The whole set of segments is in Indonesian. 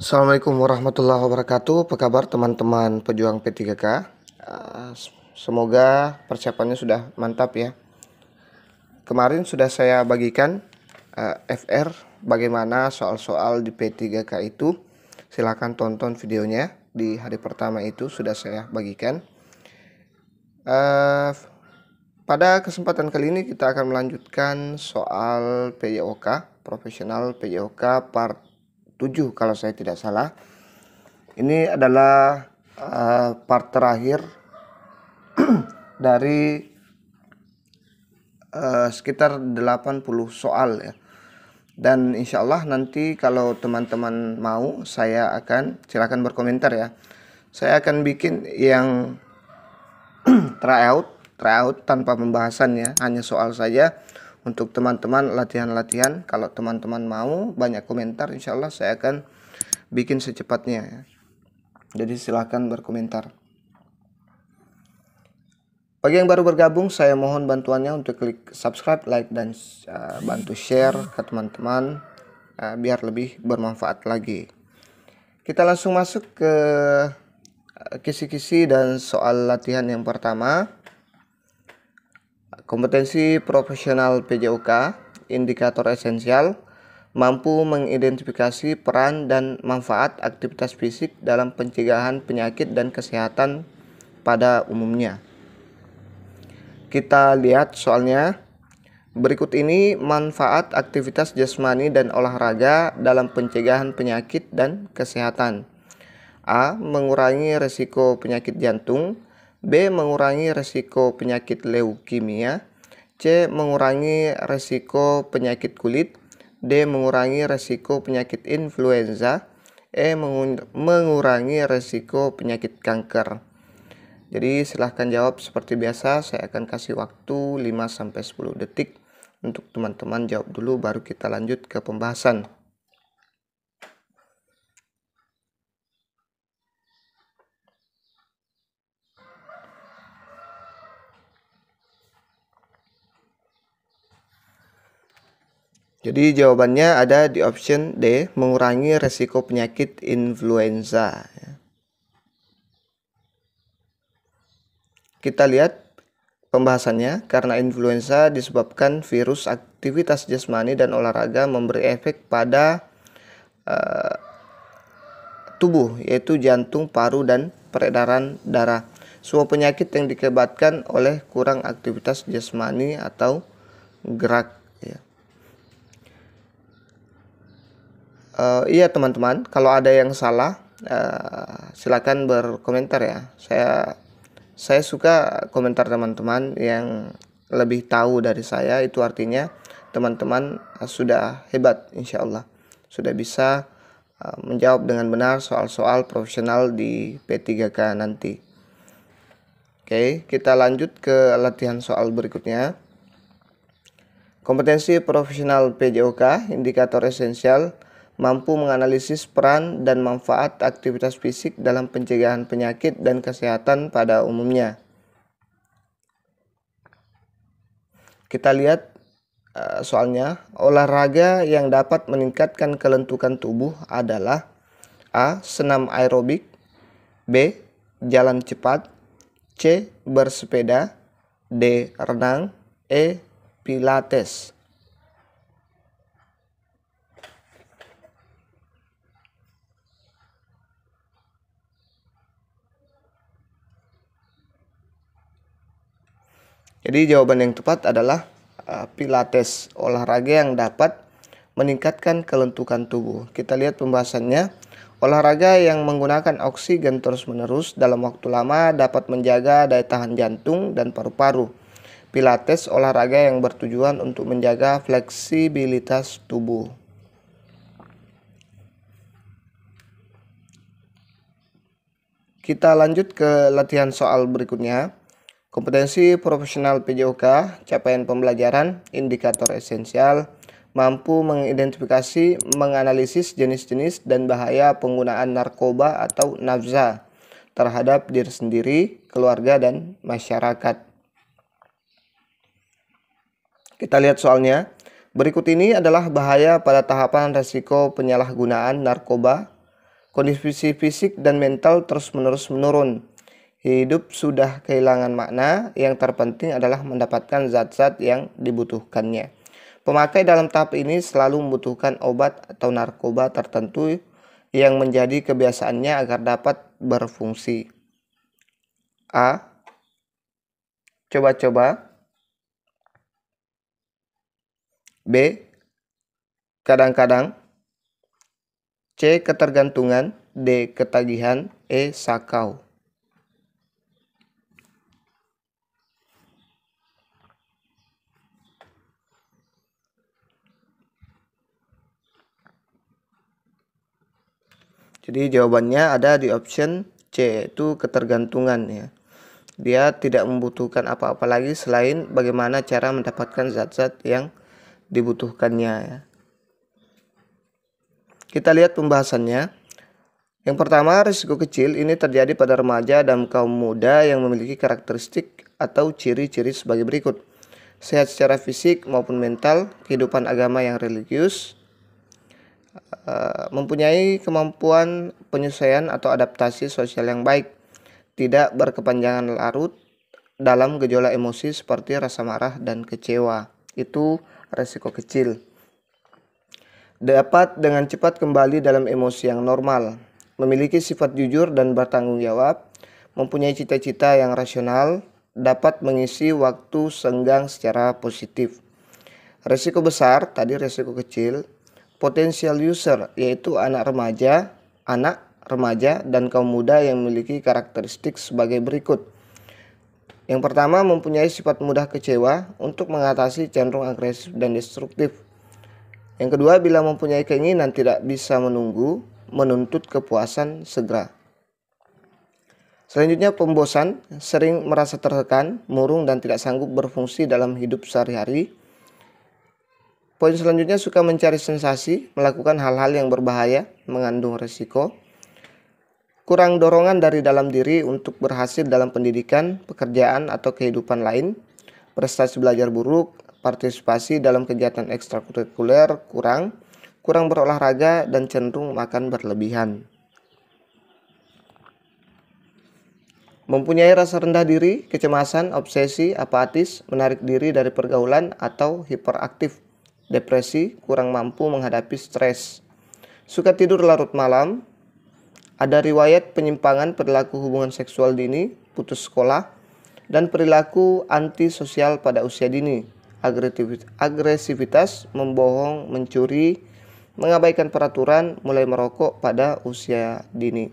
Assalamualaikum warahmatullahi wabarakatuh. Apa kabar teman-teman pejuang P3K? Semoga persiapannya sudah mantap ya. Kemarin sudah saya bagikan FR bagaimana soal-soal di P3K itu. Silahkan tonton videonya di hari pertama itu sudah saya bagikan. Pada kesempatan kali ini kita akan melanjutkan soal PJOK, Profesional PJOK Part 7 kalau saya tidak salah. Ini adalah part terakhir dari sekitar 80 soal ya. Dan insya Allah nanti kalau teman-teman mau, saya akan silakan berkomentar ya. Saya akan bikin yang tryout tanpa pembahasan ya, hanya soal saja untuk teman-teman latihan-latihan. Kalau teman-teman mau banyak komentar, insya Allah saya akan bikin secepatnya ya. Jadi silahkan berkomentar. Bagi yang baru bergabung, saya mohon bantuannya untuk klik subscribe, like, dan bantu share ke teman-teman biar lebih bermanfaat lagi. Kita langsung masuk ke kisi-kisi dan soal latihan yang pertama. Kompetensi profesional PJOK, indikator esensial, mampu mengidentifikasi peran dan manfaat aktivitas fisik dalam pencegahan penyakit dan kesehatan pada umumnya. Kita lihat soalnya. Berikut ini manfaat aktivitas jasmani dan olahraga dalam pencegahan penyakit dan kesehatan. A. Mengurangi risiko penyakit jantung. B. Mengurangi risiko penyakit leukemia. C. Mengurangi risiko penyakit kulit. D. Mengurangi risiko penyakit influenza. E. Mengurangi risiko penyakit kanker. Jadi silahkan jawab seperti biasa. Saya akan kasih waktu 5-10 detik untuk teman-teman jawab dulu, baru kita lanjut ke pembahasan. Jadi jawabannya ada di option D, mengurangi resiko penyakit influenza. Kita lihat pembahasannya. Karena influenza disebabkan virus, aktivitas jasmani dan olahraga memberi efek pada tubuh, yaitu jantung, paru, dan peredaran darah. Semua penyakit yang diakibatkan oleh kurang aktivitas jasmani atau gerak ya. Iya teman-teman, kalau ada yang salah silakan berkomentar ya. Saya suka komentar teman-teman yang lebih tahu dari saya. Itu artinya teman-teman sudah hebat, insya Allah sudah bisa menjawab dengan benar soal-soal profesional di P3K nanti. Oke, kita lanjut ke latihan soal berikutnya. Kompetensi profesional PJOK, indikator esensial, mampu menganalisis peran dan manfaat aktivitas fisik dalam pencegahan penyakit dan kesehatan pada umumnya. Kita lihat soalnya. Olahraga yang dapat meningkatkan kelentukan tubuh adalah A. Senam aerobik. B. Jalan cepat. C. Bersepeda. D. Renang. E. Pilates. Jadi jawaban yang tepat adalah Pilates, olahraga yang dapat meningkatkan kelentukan tubuh. Kita lihat pembahasannya. Olahraga yang menggunakan oksigen terus-menerus dalam waktu lama dapat menjaga daya tahan jantung dan paru-paru. Pilates, olahraga yang bertujuan untuk menjaga fleksibilitas tubuh. Kita lanjut ke latihan soal berikutnya. Kompetensi profesional PJOK, capaian pembelajaran, indikator esensial, mampu mengidentifikasi, menganalisis jenis-jenis dan bahaya penggunaan narkoba atau nafza terhadap diri sendiri, keluarga, dan masyarakat. Kita lihat soalnya. Berikut ini adalah bahaya pada tahapan resiko penyalahgunaan narkoba Kondisi fisik dan mental terus-menerus menurun. Hidup sudah kehilangan makna, yang terpenting adalah mendapatkan zat-zat yang dibutuhkannya. Pemakai dalam tahap ini selalu membutuhkan obat atau narkoba tertentu yang menjadi kebiasaannya agar dapat berfungsi. A. Coba-coba. B. Kadang-kadang. C. Ketergantungan. D. Ketagihan. E. Sakau. Jadi jawabannya ada di option C, yaitu ketergantungan ya. Dia tidak membutuhkan apa-apa lagi selain bagaimana cara mendapatkan zat-zat yang dibutuhkannya ya. Kita lihat pembahasannya. Yang pertama, risiko kecil ini terjadi pada remaja dan kaum muda yang memiliki karakteristik atau ciri-ciri sebagai berikut. Sehat secara fisik maupun mental, kehidupan agama yang religius, mempunyai kemampuan penyesuaian atau adaptasi sosial yang baik, tidak berkepanjangan larut dalam gejolak emosi seperti rasa marah dan kecewa. Itu resiko kecil. Dapat dengan cepat kembali dalam emosi yang normal, memiliki sifat jujur dan bertanggung jawab, mempunyai cita-cita yang rasional, dapat mengisi waktu senggang secara positif. Resiko besar, tadi resiko kecil. Potensial user, yaitu anak remaja dan kaum muda yang memiliki karakteristik sebagai berikut. Yang pertama, mempunyai sifat mudah kecewa, untuk mengatasi cenderung agresif dan destruktif. Yang kedua, bila mempunyai keinginan tidak bisa menunggu, menuntut kepuasan segera. Selanjutnya, pembosan, sering merasa tertekan, murung dan tidak sanggup berfungsi dalam hidup sehari-hari. Poin selanjutnya, suka mencari sensasi, melakukan hal-hal yang berbahaya, mengandung resiko. Kurang dorongan dari dalam diri untuk berhasil dalam pendidikan, pekerjaan, atau kehidupan lain. Prestasi belajar buruk, partisipasi dalam kegiatan ekstrakurikuler kurang berolahraga, dan cenderung makan berlebihan. Mempunyai rasa rendah diri, kecemasan, obsesi, apatis, menarik diri dari pergaulan, atau hiperaktif. Depresi, kurang mampu menghadapi stres. Suka tidur larut malam. Ada riwayat penyimpangan perilaku hubungan seksual dini, putus sekolah, dan perilaku antisosial pada usia dini. Agresivitas, membohong, mencuri, mengabaikan peraturan, mulai merokok pada usia dini.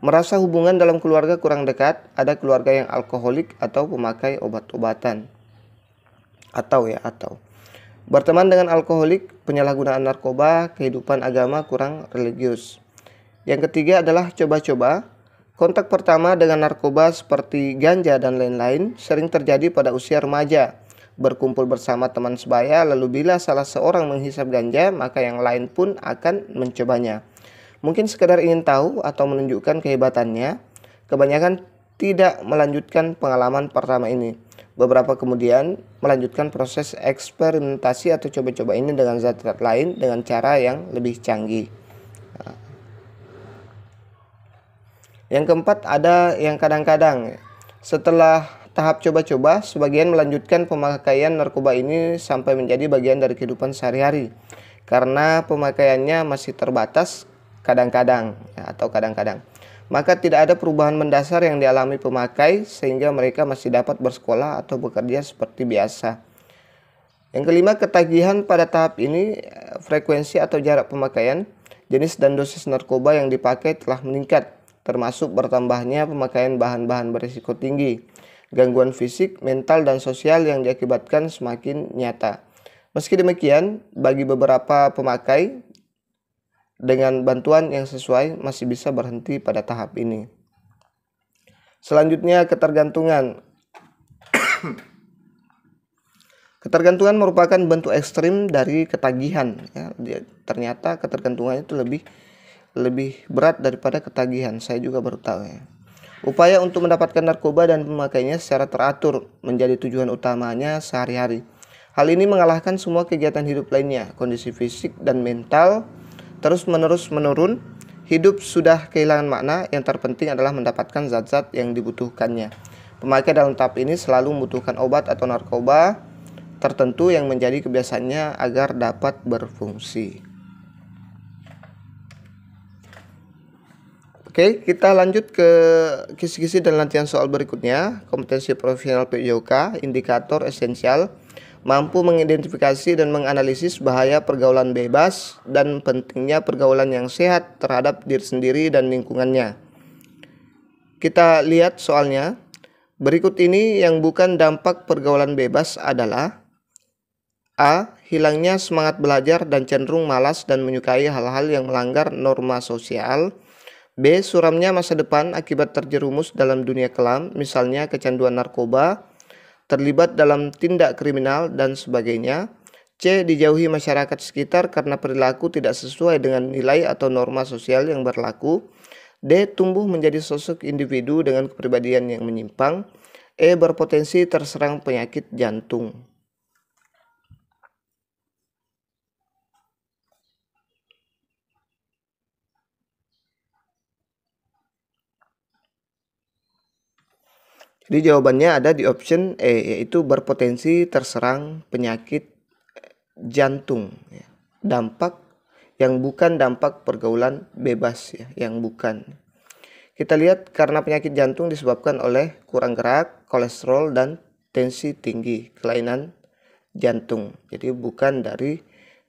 Merasa hubungan dalam keluarga kurang dekat, ada keluarga yang alkoholik atau pemakai obat-obatan. Atau berteman dengan alkoholik, penyalahgunaan narkoba, kehidupan agama kurang religius. Yang ketiga adalah coba-coba. Kontak pertama dengan narkoba seperti ganja dan lain-lain sering terjadi pada usia remaja. Berkumpul bersama teman sebaya, lalu bila salah seorang menghisap ganja, maka yang lain pun akan mencobanya. Mungkin sekadar ingin tahu atau menunjukkan kehebatannya, kebanyakan tidak melanjutkan pengalaman pertama ini. Beberapa kemudian melanjutkan proses eksperimentasi atau coba-coba ini dengan zat-zat lain dengan cara yang lebih canggih. Yang keempat ada yang kadang-kadang. Setelah tahap coba-coba, sebagian melanjutkan pemakaian narkoba ini sampai menjadi bagian dari kehidupan sehari-hari. Karena pemakaiannya masih terbatas kadang-kadang atau kadang-kadang. Maka tidak ada perubahan mendasar yang dialami pemakai sehingga mereka masih dapat bersekolah atau bekerja seperti biasa. Yang kelima, ketagihan pada tahap ini, frekuensi atau jarak pemakaian, jenis dan dosis narkoba yang dipakai telah meningkat, termasuk bertambahnya pemakaian bahan-bahan berisiko tinggi. Gangguan fisik, mental, dan sosial yang diakibatkan semakin nyata. Meski demikian, bagi beberapa pemakai, dengan bantuan yang sesuai masih bisa berhenti pada tahap ini. Selanjutnya, ketergantungan. Ketergantungan merupakan bentuk ekstrim dari ketagihan. Ya, ternyata ketergantungan itu lebih berat daripada ketagihan. Saya juga baru tahu ya. Upaya untuk mendapatkan narkoba dan pemakainya secara teratur menjadi tujuan utamanya sehari-hari. Hal ini mengalahkan semua kegiatan hidup lainnya. Kondisi fisik dan mental terus-menerus menurun, Hidup sudah kehilangan makna, yang terpenting adalah mendapatkan zat-zat yang dibutuhkannya. Pemakai dalam tahap ini selalu membutuhkan obat atau narkoba tertentu yang menjadi kebiasaannya agar dapat berfungsi. Oke, kita lanjut ke kisi-kisi dan latihan soal berikutnya. Kompetensi profesional PJOK, indikator esensial, mampu mengidentifikasi dan menganalisis bahaya pergaulan bebas dan pentingnya pergaulan yang sehat terhadap diri sendiri dan lingkungannya. Kita lihat soalnya. Berikut ini yang bukan dampak pergaulan bebas adalah: A. Hilangnya semangat belajar dan cenderung malas dan menyukai hal-hal yang melanggar norma sosial. B. Suramnya masa depan akibat terjerumus dalam dunia kelam, misalnya kecanduan narkoba, terlibat dalam tindak kriminal, dan sebagainya. C. Dijauhi masyarakat sekitar karena perilaku tidak sesuai dengan nilai atau norma sosial yang berlaku. D. Tumbuh menjadi sosok individu dengan kepribadian yang menyimpang. E. Berpotensi terserang penyakit jantung. Jadi jawabannya ada di option E, yaitu berpotensi terserang penyakit jantung. Dampak yang bukan dampak pergaulan bebas, ya, yang bukan. Kita lihat karena penyakit jantung disebabkan oleh kurang gerak, kolesterol, dan tensi tinggi, kelainan jantung. Jadi bukan dari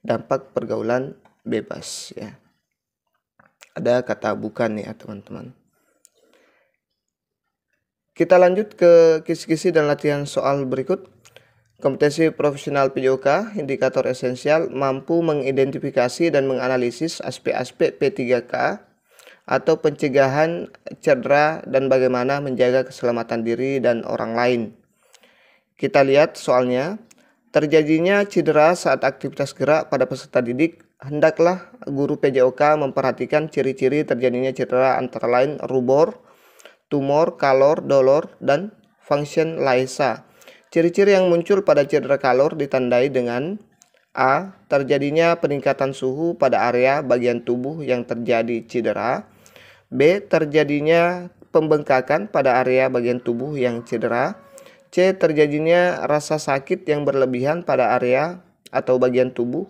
dampak pergaulan bebas, ya. Ada kata bukan, ya teman-teman. Kita lanjut ke kisi-kisi dan latihan soal berikut. Kompetensi profesional PJOK, indikator esensial, mampu mengidentifikasi dan menganalisis aspek-aspek P3K atau pencegahan cedera dan bagaimana menjaga keselamatan diri dan orang lain. Kita lihat soalnya. Terjadinya cedera saat aktivitas gerak pada peserta didik, hendaklah guru PJOK memperhatikan ciri-ciri terjadinya cedera antara lain rubor, tumor, kalor, dolor, dan function laesa. Ciri-ciri yang muncul pada cedera kalor ditandai dengan: A. Terjadinya peningkatan suhu pada area bagian tubuh yang terjadi cedera. B. Terjadinya pembengkakan pada area bagian tubuh yang cedera. C. Terjadinya rasa sakit yang berlebihan pada area atau bagian tubuh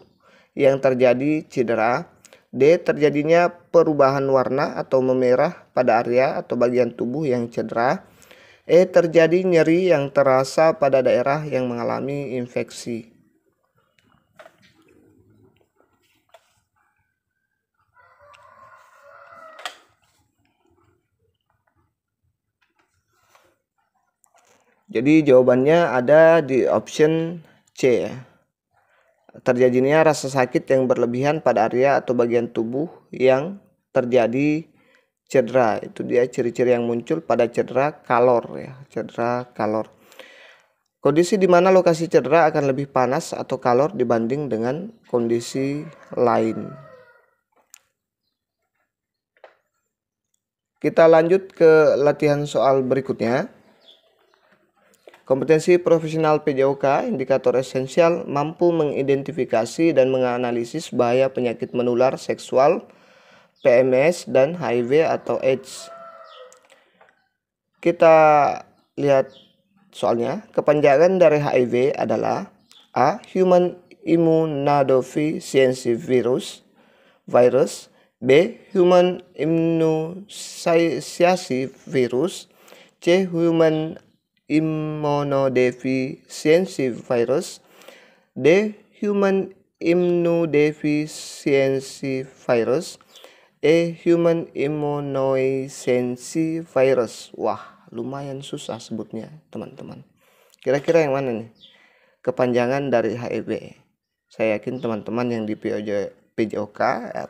yang terjadi cedera. D. Terjadinya perubahan warna atau memerah pada area atau bagian tubuh yang cedera. E. Terjadi nyeri yang terasa pada daerah yang mengalami infeksi. Jadi jawabannya ada di option C, ya. Terjadinya rasa sakit yang berlebihan pada area atau bagian tubuh yang terjadi cedera. Itu dia ciri-ciri yang muncul pada cedera kalor, ya, cedera kalor. Kondisi di mana lokasi cedera akan lebih panas atau kalor dibanding dengan kondisi lain. Kita lanjut ke latihan soal berikutnya. Kompetensi profesional PJOK, indikator esensial, mampu mengidentifikasi dan menganalisis bahaya penyakit menular seksual, PMS, dan HIV atau AIDS. Kita lihat soalnya. Kepanjangan dari HIV adalah: A. Human Immunodeficiency Virus. B. Human Immunodeficiency Virus. C. Human Immunodeficiency Virus. D. Human Immunodeficiency Virus. E. Human Immunodeficiency Virus. Wah, lumayan susah sebutnya teman-teman. Kira-kira yang mana nih kepanjangan dari HIV? Saya yakin teman-teman yang di PJOK,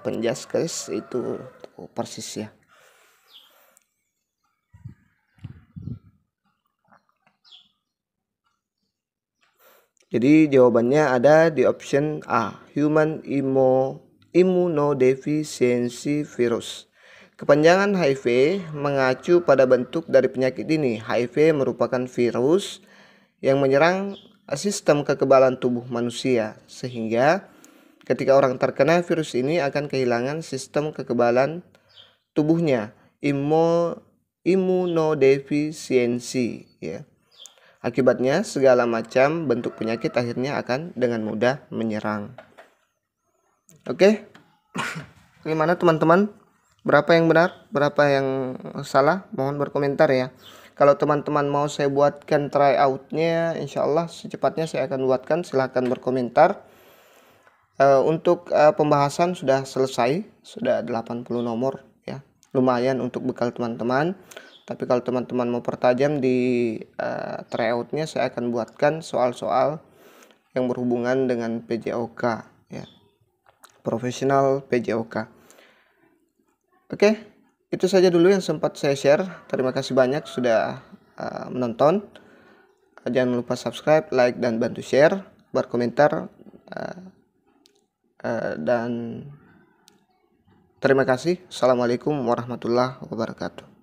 penjaskes itu persis, ya. Jadi jawabannya ada di option A, Human Immunodeficiency Virus. Kepanjangan HIV mengacu pada bentuk dari penyakit ini. HIV merupakan virus yang menyerang sistem kekebalan tubuh manusia, sehingga ketika orang terkena virus ini akan kehilangan sistem kekebalan tubuhnya, imunodefisiensi ya. Akibatnya segala macam bentuk penyakit akhirnya akan dengan mudah menyerang. Oke. Gimana teman-teman? Berapa yang benar? Berapa yang salah? Mohon berkomentar ya. Kalau teman-teman mau saya buatkan tryout-nya, insya Allah secepatnya saya akan buatkan. Silahkan berkomentar. Untuk pembahasan sudah selesai, sudah 80 nomor ya. Lumayan untuk bekal teman-teman. Tapi kalau teman-teman mau pertajam di tryout-nya, saya akan buatkan soal-soal yang berhubungan dengan PJOK ya. Profesional PJOK. Oke, itu saja dulu yang sempat saya share. Terima kasih banyak sudah menonton. Jangan lupa subscribe, like, dan bantu share, berkomentar, dan terima kasih. Assalamualaikum warahmatullahi wabarakatuh.